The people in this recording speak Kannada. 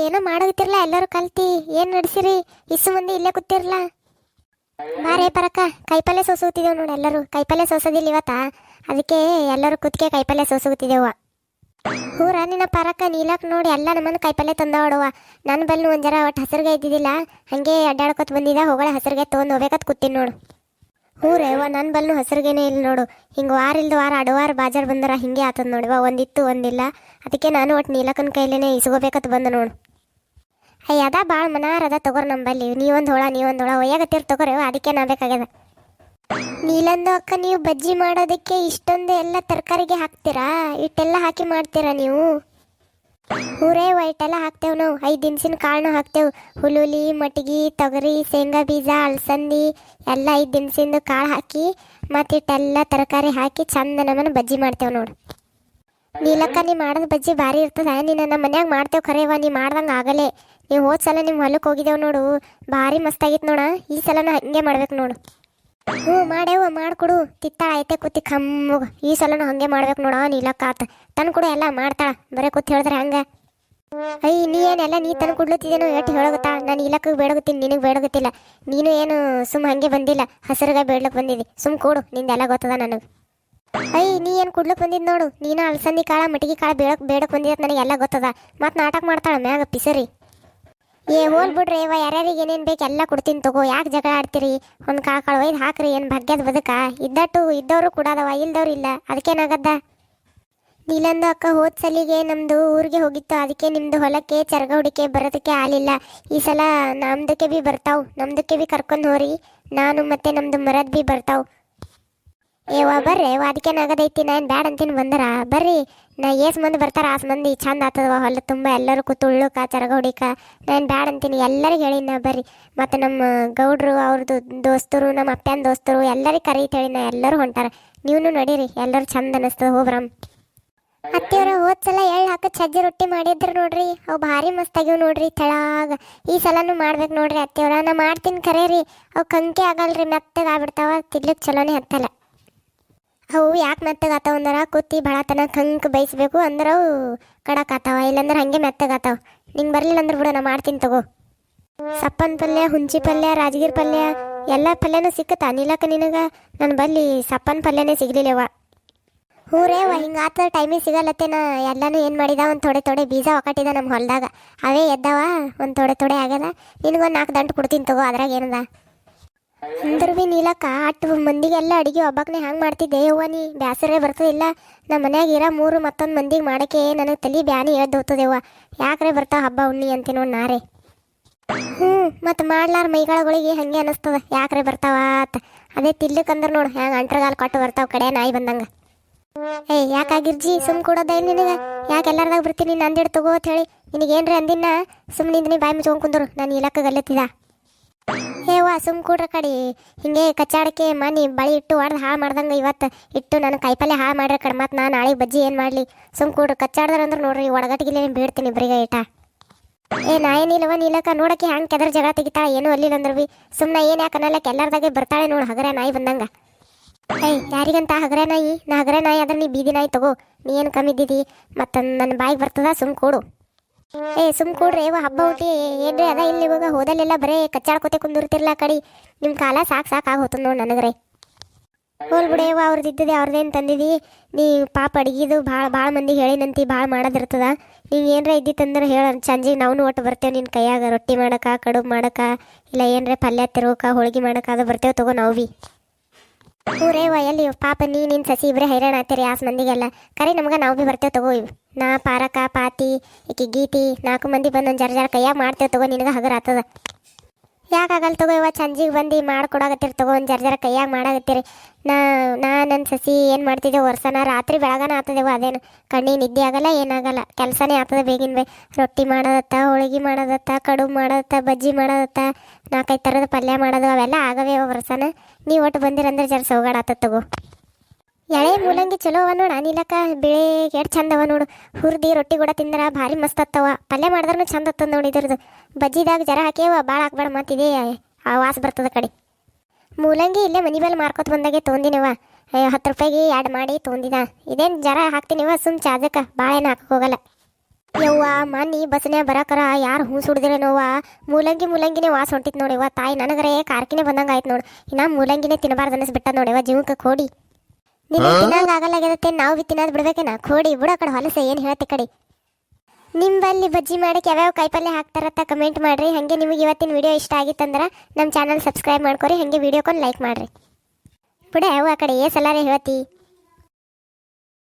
ಏನೋ ಮಾಡಕತ್ತಿರ್ಲ ಎಲ್ಲರೂ ಕಲ್ತಿ ಏನ್ ನಡ್ಸಿರಿ ಇಷ್ಟು ಮಂದಿ ಇಲ್ಲೇ ಕೂತಿರ್ಲ ಬಾರೇ ಪರಕ್ಕ ಕೈಪಲ್ಲೆ ಸೋಸುತ್ತಿದ್ದೇವ್ ನೋಡಿ ಎಲ್ಲರೂ ಕೈಪಲ್ಲೆ ಸೋಸೋದಿಲ್ಲ ಇವತ್ತ ಅದಕ್ಕೆ ಎಲ್ಲರೂ ಕುತ್ಕೆ ಕೈಪಲ್ಲೆ ಸೋಸುತ್ತಿದ್ದೇವ ಹೂರ ನಿನ್ನ ಪರಕ್ಕ ನೀಲಕ್ ನೋಡಿ ಎಲ್ಲ ನಮ್ಮನ್ನ ಕೈಪಲ್ಲೆ ತಂದವಡವ ನನ್ನ ಬಲ್ನು ಒಂದ್ ಜರ ಒಟ್ಟು ಹಸಿರುಗೆ ಇದ್ದಿದ್ದಿಲ್ಲ ಹಂಗೆ ಅಡ್ಡಾಡ್ಕೊತ ಬಂದಿದ್ದ ಹೋಗಳ ಹಸಿರುಗೆ ತೊಗೊಂಡು ಹೋಗ್ಬೇಕತ್ ಕೂತೀನಿ ನೋಡು ಹೂರೇವ ನನ್ನ ಬಲ್ನು ಹಸಿರುಗೇನೆ ಇಲ್ಲ ನೋಡು ಹಿಂಗೆ ವಾರ ಇಲ್ದ ವಾರ ಅಡವಾರ ಬಾಜಾರ್ ಬಂದರ ಹಿಂಗೆ ಆತದ ನೋಡಿವ ಒಂದಿತ್ತು ಒಂದಿಲ್ಲ ಅದಕ್ಕೆ ನಾನು ಒಟ್ಟು ನೀಲಕ್ಕನ ಕೈಲೇನೆ ಇಸ್ಕೋಬೇಕತ್ ಬಂದ ನೋಡು ಅಯ್ಯ ಅದ ಭಾಳ ಮನಾರ ಅದ ತಗೋರ್ ನಂಬಲ್ಲಿ ನೀವೊಂದು ಹೊಳ ಒಯ್ಯಾಗತ್ತಿರ್ ತಗೋರಿ ಅದಕ್ಕೆ ನಾ ಬೇಕಾಗ್ಯದ ನೀಲಂದು ಅಕ್ಕ ನೀವು ಬಜ್ಜಿ ಮಾಡೋದಕ್ಕೆ ಇಷ್ಟೊಂದು ಎಲ್ಲ ತರಕಾರಿಗೆ ಹಾಕ್ತೀರಾ ಇಟ್ಟೆಲ್ಲ ಹಾಕಿ ಮಾಡ್ತೀರಾ ನೀವು ಊರೇ ಇಟ್ಟೆಲ್ಲ ಹಾಕ್ತೇವೆ ನಾವು 5 ದಿನಸಿನ ಕಾಳನ್ನು ಹಾಕ್ತೇವೆ ಹುಳುಲಿ ಮಟಗಿ ತೊಗರಿ ಶೇಂಗಾ ಬೀಜ ಅಲಸಂದಿ ಎಲ್ಲ 5 ದಿನಸಿಂದು ಕಾಳು ಹಾಕಿ ಮತ್ತು ಇಟ್ಟೆಲ್ಲ ತರಕಾರಿ ಹಾಕಿ ಚಂದ ನಮ್ಮನ್ನು ಬಜ್ಜಿ ಮಾಡ್ತೇವೆ ನೋಡು ನೀಲಕ್ಕ ನೀ ಮಾಡೋದು ಬಜ್ಜಿ ಭಾರಿ ಇರ್ತದ ನೀನು ನಮ್ಮ ಮನ್ಯಾಗ ಮಾಡ್ತೇವೆ ಖರೇವ ನೀ ಮಾಡ್ದಂಗೆ ಆಗಲೇ ನೀವು ಹೋದ ಸಲ ನಿಮ್ಮ ಹೊಲಕ್ಕೆ ಹೋಗಿದ್ದೇವೆ ನೋಡು ಭಾರಿ ಮಸ್ತಾಗಿತ್ತು ನೋಡ ಈ ಸಲನೂ ಹಂಗೆ ಮಾಡ್ಬೇಕು ನೋಡು ಹ್ಞೂ ಮಾಡೇವ ಮಾಡಿಕೊಡು ತಿತ್ತಾಳ ಐತೆ ಕೂತಿ ಕಮ್ಮಗ ಈ ಸಲನೂ ಹಂಗೆ ಮಾಡ್ಬೇಕು ನೋಡ ನೀಲಕ್ಕ ಆತ ತಂದು ಕೊಡು ಎಲ್ಲ ಮಾಡ್ತಾಳ ಬರೀ ಕೂತ್ ಹೇಳಿದ್ರೆ ಹಂಗೆ ನೀ ಏನೆಲ್ಲ ನೀ ತಂದು ಕೊಡ್ಲತ್ತಿದ್ದೇನೋ ಎಷ್ಟು ಹೇಳೋಗುತ್ತಾ ನಾನು ನೀಲಕ್ಕಗೆ ಬೇಡಗುತ್ತೀನಿ ನಿನಗೆ ಬೇಡಗುತ್ತಿಲ್ಲ ನೀನು ಏನು ಸುಮ್ಮ ಹಂಗೆ ಬಂದಿಲ್ಲ ಹಸಿರುಗ ಬೇಡ್ಲಕ್ಕೆ ಬಂದಿದ್ದಿ ಸುಮ್ಮ ಕೊಡು ನಿಂದೆಲ್ಲ ಗೊತ್ತದ ನನಗೆ ನೀ ಏನು ಕುಡ್ಲಕ್ಕೆ ಬಂದಿದ್ದು ನೋಡು ನೀನು ಅಲಸಂದಿ ಕಾಳ ಮಟಗಿ ಕಾಳ ಬೇಡಕ್ಕೆ ಬಂದಿದ್ದು ನನಗೆಲ್ಲ ಗೊತ್ತದ ಮತ್ತು ನಾಟಕ ಮಾಡ್ತಾಳೆ ಮ್ಯಾಗ ಪಿಸರಿ ಹೋಲ್ ಬಿಡ್ರಿ ಯಾರ್ಯಾರಿಗೆ ಏನೇನು ಬೇಕು ಎಲ್ಲ ಕೊಡ್ತೀನಿ ತಗೋ ಯಾಕೆ ಜಗಳ ಆಡ್ತೀರಿ ಒಂದು ಕಾಳು ಒಯ್ದು ಹಾಕ್ರಿ ಏನು ಭಾಗ್ಯದ ಬದುಕ ಇದ್ದವರು ಕೊಡೋದವ ಇಲ್ದವ್ರು ಇಲ್ಲ ಅದಕ್ಕೇನಾಗದ್ದ ನೀಲಂದು ಅಕ್ಕ ಹೋದ ಸಲಿಗೆ ನಮ್ಮದು ಊರಿಗೆ ಹೋಗಿತ್ತು ಅದಕ್ಕೆ ನಿಮ್ಮದು ಹೊಲಕ್ಕೆ ಚರಗ ಹುಡಿಕೆ ಬರೋದಕ್ಕೆ ಆಲಿಲ್ಲ ಈ ಸಲ ನಮ್ದಕ್ಕೆ ಭೀ ಬರ್ತಾವೆ ನಮ್ದಕ್ಕೆ ಭೀ ಕರ್ಕೊಂಡು ಹೋರಿ ನಾನು ಮತ್ತೆ ನಮ್ಮದು ಮರದ್ ಭೀ ಬರ್ತಾವೆ ಬರ್ರಿ ಅದಕ್ಕೇನಾಗದೈತಿ ನಾನು ಬ್ಯಾಡ ಅಂತೀನಿ ಬಂದರ ಬರ್ರಿ ನಾ ಮಂದಿ ಬರ್ತಾರ ಮಂದಿ ಚಂದ ಆತದವ ಹೊಲ ತುಂಬ ಎಲ್ಲರೂ ಕೂತು ಉಳ್ಳುಕ ಚರಗ ಹುಡಿಕ ನಾನು ಬ್ಯಾಡ ಅಂತೀನಿ ಎಲ್ಲರಿಗೆ ಹೇಳಿ ನಾ ಬರ್ರಿ ಮತ್ತು ನಮ್ಮ ಗೌಡ್ರು ಅವ್ರದ್ದು ದೋಸ್ತರು ನಮ್ಮ ಅಪ್ಪನ ದೋಸ್ತರು ಎಲ್ಲರಿಗೆ ಕರೀತ ಹೇಳಿ ನಾ ಎಲ್ಲರೂ ಹೊಂಟಾರ ನೀವು ನಡೀರಿ ಎಲ್ಲರೂ ಚಂದ ಅನ್ನಿಸ್ತದ ಹೋಗ್ರಮ್ ಅತ್ತಿಯವ್ರ ಹೋದ್ ಸಲ ಎಳ್ಳು ಹಾಕಿ ಸಜ್ಜಿ ರೊಟ್ಟಿ ಮಾಡಿದ್ರು ನೋಡ್ರಿ ಅವು ಭಾರಿ ಮಸ್ತಾಗಿವ್ ನೋಡ್ರಿ ತೆಳಾಗ ಈ ಸಲನೂ ಮಾಡ್ಬೇಕು ನೋಡ್ರಿ ಅತ್ತಿಯವ್ರ ನಾ ಮಾಡ್ತೀನಿ ಕರೇರಿ ಅವು ಕಂಕೆ ಆಗಲ್ರಿ ಮೆತ್ತಗೆ ಆಗ್ಬಿಡ್ತಾವ ತಿನ್ಲಿಕ್ಕೆ ಚಲೋನೇ ಹತ್ತಲ್ಲ ಅವು ಯಾಕೆ ಮೆತ್ತಗೆ ಆತಾವ ಅಂದ್ರ ಕುತ್ತಿ ಭಾಳತನ ಕಂಕ್ ಬೇಯಿಸ್ಬೇಕು ಅಂದ್ರೆ ಅವು ಕಡಕ್ ಆತಾವ ಇಲ್ಲಾಂದ್ರೆ ಹಂಗೆ ಮೆತ್ತಗೆ ಆತಾವ ನಿಂಗೆ ಬರಲಿಲ್ಲ ಅಂದ್ರೆ ಬಿಡು ನಾ ಮಾಡ್ತೀನಿ ತಗೋ ಸಪ್ಪನ ಪಲ್ಯ ಹುಂಚಿ ಪಲ್ಯ ರಾಜಗಿರಿ ಪಲ್ಯ ಎಲ್ಲ ಪಲ್ಯನೂ ಸಿಕ್ಕತ್ತಾ ನೀಲಕ್ಕ ನಿನಗೆ ನನ್ನ ಬಲ್ಲಿ ಸಪ್ಪನ ಪಲ್ಯನೇ ಸಿಗ್ಲಿಲ್ಲವ ಹೂರೇವ ಹಿಂಗೆ ಆತ ಟೈಮಿಗೆ ಸಿಗಲ್ಲತ್ತೇನ ಎಲ್ಲನೂ ಏನು ಮಾಡಿದ ಒಂದು ಥೋಡೆ ಬೀಜ ಒಕ್ಕಟ್ಟಿದ ನಮ್ಮ ಹೊಲದಾಗ ಅವೇ ಎದ್ದಾವ ಒಂದು ಥೋಡೆ ಆಗ್ಯದ ನಿನಗೊಂದು 4 ದಂಟು ಕೊಡ್ತೀನಿ ತಗೋ ಅದ್ರಾಗ ಏನದ ಅಂದ್ರೂ ಭೀ ನೀಲಕ್ಕ ಅಟ್ಟು ಮಂದಿಗೆಲ್ಲ ಅಡುಗೆ ಒಬ್ಬಕ್ಕನೆ ಹಂಗೆ ಮಾಡ್ತಿದ್ದೆ ಯವ್ವ ನೀ ಬ್ಯಾಸರೇ ಬರ್ತದಿಲ್ಲ ನಮ್ಮ ಮನ್ಯಾಗ ಇರೋ 3 ಮತ್ತೊಂದು ಮಂದಿಗೆ ಮಾಡೋಕ್ಕೆ ನನಗೆ ತಲೆ ಬ್ಯಾನಿ ಎದ್ದು ಹೋಗ್ತದೆವ್ವ ಯಾಕ್ರೆ ಬರ್ತಾವ ಹಬ್ಬ ಉಣ್ಣಿ ಅಂತೀನಿ ನೋಡಿ ನಾರೇ ಮತ್ತು ಮಾಡ್ಲಾರ ಮೈಗಳಗಳಿಗೆ ಹಾಗೆ ಅನ್ನಿಸ್ತದ ಯಾಕ್ರೆ ಬರ್ತಾವ ಅಂತ ಅದೇ ತಿನ್ಲಿಕ್ಕಂದ್ರೆ ನೋಡು ಹ್ಯಾಂಗೆ ಅಂಟ್ರಗಾಲು ಕೊಟ್ಟು ಬರ್ತಾವ ಕಡೆ ನಾಯಿ ಬಂದಂಗೆ ಯಾಕಾಗಿರ್ಜಿ ಸುಮ್ ಕೊಡೋದ ನಿನಗೆ ಯಾಕೆ ಎಲ್ಲಾರ್ದಾಗ ಬರ್ತೀನಿ ನಂದಿಡ್ ತಗೋ ಅಂತ ಹೇಳಿ ನಿನಗೇನ್ರಿ ಅಂದಿನ ಸುಮ್ಮನೆ ನೀ ಬಾಯಿ ಮುಚ್ಕೊಂಡು ಕುಂದ್ರು ನಾನು ಇಲಕ್ಕ ಗಲ್ಲತ್ತಿದ ಸುಮ್ ಕೂಡ್ರ ಕಡೆ ಹಿಂಗೆ ಕಚ್ಚಾಡಕ್ಕೆ ಮನಿ ಬಳಿ ಇಟ್ಟು ಹೊಡೆದು ಹಾಳು ಮಾಡ್ದಂಗೆ ಇವತ್ತು ಇಟ್ಟು ನಾನು ಕಾಯಿಪಲ್ಲೆ ಹಾಳು ಮಾಡ್ರೆ ಕಡೆ ಮತ್ತು ನಾನು ನಾಳೆ ಬಜ್ಜಿ ಏನು ಮಾಡಲಿ ಸುಮ್ ಕೂಡ್ರು ಕಚ್ಚಾಡ್ದಾರ ಅಂದ್ರೆ ನೋಡ್ರಿ ಒಡಗಟ್ಟಿಗೆ ಬೇಡ್ತೀನಿ ಬರೀಗ ಇಟ ನಾ ಏನಿಲ್ಲವ ನೀಲಕ್ಕ ನೋಡಕ್ಕೆ ಹ್ಯಾಂಗೆ ಕೆದರ್ ಜಗಳ ತೆಗಿತಾಳೆ ಏನೂ ಅಲ್ಲಿಲ್ಲ ಅಂದ್ರೆ ಭೀ ಸುಮ್ಮನೆ ಏನು ಯಾಕೆ ಅನ್ನಲ್ಲಕ್ಕೆ ಎಲ್ಲರದಾಗೆ ಬರ್ತಾಳೆ ನೋಡು ಹಗರ ನಾಯಿ ಬಂದಂಗೆ ಯಾರಿಗಂತ ಹಗರೆ ನಾಯಿ ನಾ ಹಗರೆ ನಾಯಿ ಅದ್ರ ನೀ ಬೀದಿ ನಾಯಿ ತಗೋ ನೀ ಏನು ಕಮ್ಮಿದ್ದಿದಿ ಮತ್ತು ನನ್ನ ಬಾಯಿಗೆ ಬರ್ತದ ಸುಮ್ ಕೊಡು ಸುಮ್ ಕೊಡ್ರಿ ಹಬ್ಬ ಹುಟ್ಟಿ ಏನ್ರಿ ಅದ ಇಲ್ಲಿ ಇವಾಗ ಹೋದಲ್ಲೆಲ್ಲ ಬರೇ ಕಚ್ಚಾಡ್ಕೋತೆ ಕುಂದಿರ್ತಿರ್ಲ ಕಡಿ ನಿಮ್ಮ ಕಾಲ ಸಾಕು ಹೋತದ ನೋಡಿ ನನಗ್ರೆ ಹೋಲ್ ಬಿಡೇವ ಅವ್ರದ್ದು ಇದ್ದದೆ ಅವ್ರದ್ದೇನು ತಂದಿದಿ ನೀ ಪಾಪ ಅಡಿಗೆದು ಭಾಳ ಮಂದಿಗೆ ಹೇಳಿನಂತಿ ಭಾಳ ಮಾಡೋದಿರ್ತದ ನೀವು ಏನರ ಇದ್ದಿತ್ತಂದ್ರೆ ಹೇಳ ಸಂಜೆಗೆ ನಾವು ಒಟ್ಟು ಬರ್ತೇವೆ ನಿನ್ನ ಕೈಯಾಗ ರೊಟ್ಟಿ ಮಾಡಕ್ಕೆ ಕಡುಬು ಮಾಡಕ್ಕೆ ಇಲ್ಲ ಏನರೇ ಪಲ್ಯ ತಿರ್ಗೋಕೆ ಹೋಳಿಗೆ ಮಾಡಕ್ಕೆ ಅದು ಬರ್ತೇವೆ ತಗೋ ನಾವು ಭೀ ಊರೇವ ಎಲ್ಲಿ ಪಾಪ ನಿನ್ನ ಸಸಿ ಇಬ್ಬರೇ ಹೈರಾಣ ಆಗ್ತೀರಿ ಮಂದಿಗೆಲ್ಲ ಕರೆ ನಮ್ಗೆ ನಾವು ಭೀ ಬರ್ತೇವೆ ತಗೋ ನಾ ಪಾರಕ ಪಾತಿ ಈಕಿ ಗೀತಿ 4 ಮಂದಿ ಬಂದು ಒಂದು ಜರ ಕೈಯಾಗ ಮಾಡ್ತೇವೆ ತಗೋ ನಿನಗೆ ಹಗರ ಆಗ್ತದ ಯಾಕಾಗಲ್ಲ ತಗೋ ಸಂಜೆಗೆ ಬಂದು ಮಾಡ್ಕೊಡಾಗತ್ತೀರಿ ತಗೋ ಒಂದು ಜರ ಕೈಯಾಗ ಮಾಡಾಗತ್ತೀರಿ ನಾ ನನ್ನ ಸಸಿ ಏನು ಮಾಡ್ತಿದ್ದೇವೆ ವರ್ಷನ ರಾತ್ರಿ ಬೆಳಗಾನ ಆಗ್ತದೇವ ಅದೇನು ಕಣ್ಣಿಗೆ ನಿದ್ದೆ ಆಗಲ್ಲ ಏನಾಗಲ್ಲ ಕೆಲಸನೇ ಆಗ್ತದೆ ಬೇಗಿನ ರೊಟ್ಟಿ ಮಾಡೋದತ್ತ ಹೋಳಿಗೆ ಮಾಡೋದತ್ತ ಕಡುಬು ಮಾಡೋದತ್ತ ಬಜ್ಜಿ ಮಾಡೋದತ್ತ 4-5 ಥರದ ಪಲ್ಯ ಮಾಡೋದು ಅವೆಲ್ಲ ಆಗವೇ ವರ್ಷನ ನೀವು ಒಟ್ಟು ಬಂದಿರಂದ್ರೆ ಜರ ಸೌಗಾಡ ಆತದ ತಗೋ ಎಳೆ ಮೂಲಂಗಿ ಚಲೋ ಅವ ನೋಡ ನೀಲಕ್ಕ ಬಿಳೆ ಎಷ್ಟು ಚಂದ ಅವ ನೋಡು ಹುರ್ದಿ ರೊಟ್ಟಿ ಕೂಡ ತಿಂದ್ರೆ ಭಾರಿ ಮಸ್ತ್ ಹತ್ತವ ಪಲ್ಯ ಮಾಡಿದ್ರೂ ಚಂದ ಹತ್ತದ ನೋಡಿ ಇದ್ರದ್ದು ಬಜ್ಜಿದಾಗ ಜರ ಹಾಕ್ಯವ ಭಾಳ ಹಾಕ್ಬೇಡ ಮತ್ತಿದೆ ಆ ವಾಸ ಬರ್ತದ ಕಡೆ ಮೂಲಂಗಿ ಇಲ್ಲೇ ಮನೆ ಮೇಲೆ ಮಾರ್ಕೊತ ಬಂದಾಗೆ ತೊಗೊಂದಿನವ 10 ರೂಪಾಯಿಗೆ 2 ಮಾಡಿ ತೊಗೊಂದಿನ ಇದೇನು ಜರ ಹಾಕ್ತೀನಿವ ಸುಮ್ ಚಾದಕ್ಕೆ ಭಾಳ ಏನು ಹಾಕಕ್ಕೆ ಹೋಗಲ್ಲ ಯವ್ವ ಮನ್ನಿ ಬಸ್ನ್ಯಾಗ ಬರಾಕರ ಯಾರು ಹೂ ಸುಡ್ದಿರೇನೋವ ಮೂಲಂಗಿನೇ ವಾಸ ಹೊಂಟಿತ್ ನೋಡಿವ ತಾಯಿ ನನಗರೇ ಕಾರ್ಕಿನೇ ಬಂದಂಗ ಆಯ್ತು ನೋಡು ಇನ್ನ ಮೂಲಂಗಿನೇ ತಿನ್ನಬಾರ್ದು ಅನಿಸ್ಬಿಟ್ಟ ನೋಡಿವ ಜೀವಕ್ಕೆ ಕೋಡಿ ನಿನ್ನ ತಿನ್ನಂಗ ಆಗಲ್ಲಾಗ್ಯದತ್ತೆ ನಾವು ಬಿ ತಿನ್ನೋದು ಬಿಡ್ಬೇಕೇನ ಕೋಡಿ ಬಿಡ ಕಡೆ ಹೊಲಸೆ ಏನು ಹೇಳ್ತಿ ಕಡೆ ನಿಂಬಲ್ಲಿ ಬಜ್ಜಿ ಮಾಡಕ್ಕೆ ಯಾವ್ಯಾವ ಕಾಯಿಪಲ್ಯ ಹಾಕ್ತಾರತ್ತ ಕಮೆಂಟ್ ಮಾಡ್ರಿ ಹಾಗೆ ನಿಮಗೆ ಇವತ್ತಿನ ವಿಡಿಯೋ ಇಷ್ಟ ಆಗಿತ್ತಂದ್ರೆ ನಮ್ಮ ಚಾನಲ್ ಸಬ್ಸ್ಕ್ರೈಬ್ ಮಾಡ್ಕೊರಿ ಹಾಗೆ ವಿಡಿಯೋಕೊಂಡು ಲೈಕ್ ಮಾಡ್ರಿ ಬಿಡ ಯಾವ ಆ ಕಡೆ ಏ ಸಲಾರೇ ಹೇಳ್ತಿ